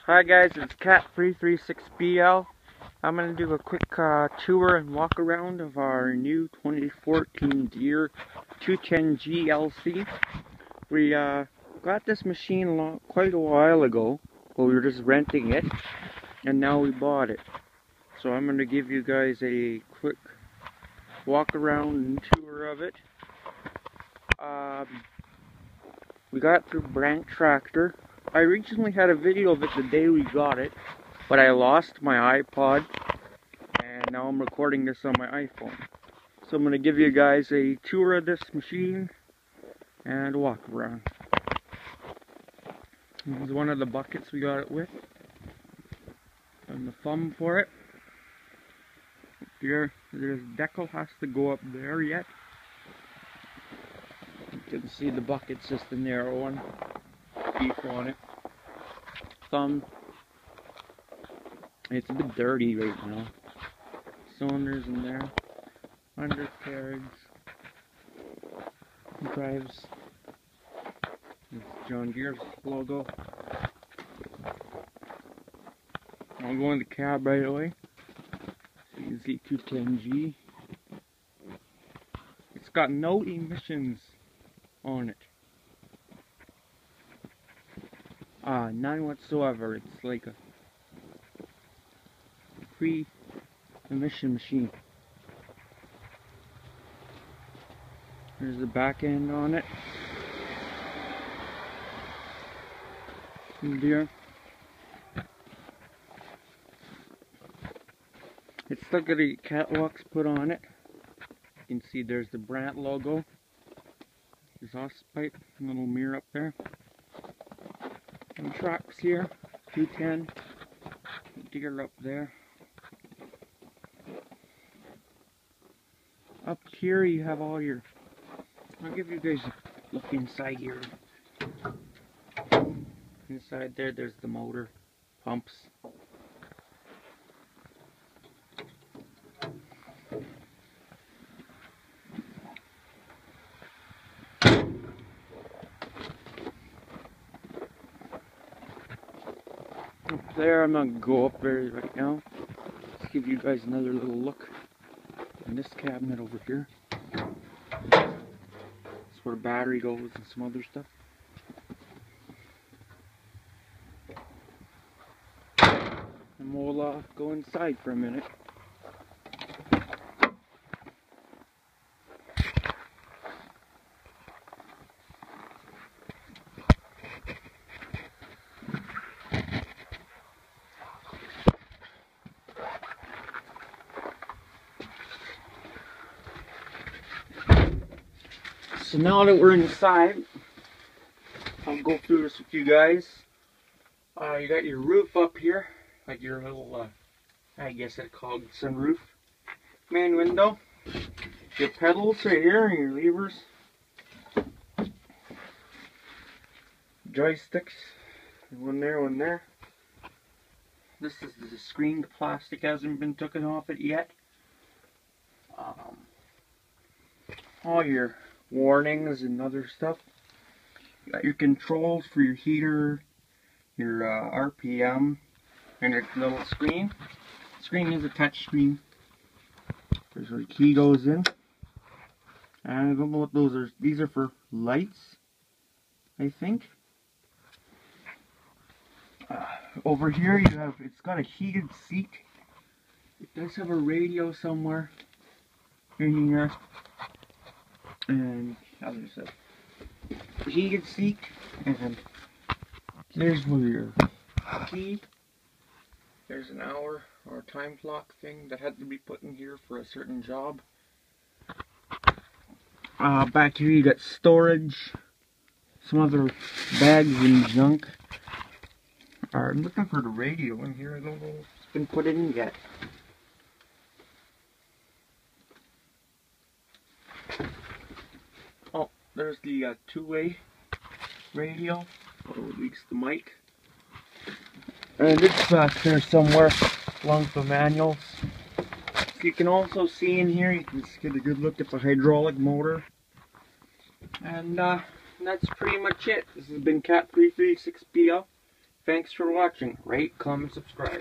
Hi guys, it's Cat336BL. I'm going to do a quick tour and walk around of our new 2014 Deere 210 GLC. We got this machine quite a while ago, while we were just renting it, and now we bought it. So I'm going to give you guys a quick walk around and tour of it. We got it through Branch Tractor. I originally had a video of it the day we got it, but I lost my iPod, and now I'm recording this on my iPhone. So I'm going to give you guys a tour of this machine and a walk around. This is one of the buckets we got it with, and the thumb for it. Here, there's decal has to go up there yet. You can see the bucket's just a narrow one. Beef on it. Thumb. It's a bit dirty right now. Cylinders in there. Undercarriage. Drives. It's John Deere's logo. I'll go in the cab right away. So you can see 210G. It's got no emissions on it. None whatsoever. It's like a pre-emission machine. There's the back end on it. Deere. It's still got the catwalks put on it. You can see there's the Brandt logo. Exhaust pipe, little mirror up there. And tracks here, 210, Deere up there. Up here you have all your, I'll give you guys a look inside here. Inside there's the motor, pumps. Up there, I'm not going to go up there right now. Let's give you guys another little look in this cabinet over here. That's where the battery goes and some other stuff. And we'll go inside for a minute. So now that we're inside, I'll go through this with you guys. You got your roof up here, like your little, I guess it's called sunroof. Main window. Your pedals right here and your levers. Joysticks. One there, one there. This is the screen. The plastic hasn't been taken off it yet. All your warnings and other stuff. You got your controls for your heater, your RPM, and your little screen. The screen is a touch screen. There's where the key goes in. And I don't know what those are. These are for lights, I think. Over here you have, it's got a heated seat. It does have a radio somewhere in here. And other stuff. Heated seat, and there's where your key. There's an hour or time clock thing that had to be put in here for a certain job. Back here you got storage, some other bags and junk. I'm looking for the radio in here. I don't know if it's been put in yet. Oh, there's the two-way radio. Oh, at least the mic. And it's back there somewhere along the manuals. You can also see in here, you can get a good look at the hydraulic motor. And that's pretty much it. This has been Cat336BL. Thanks for watching. Rate, comment, subscribe.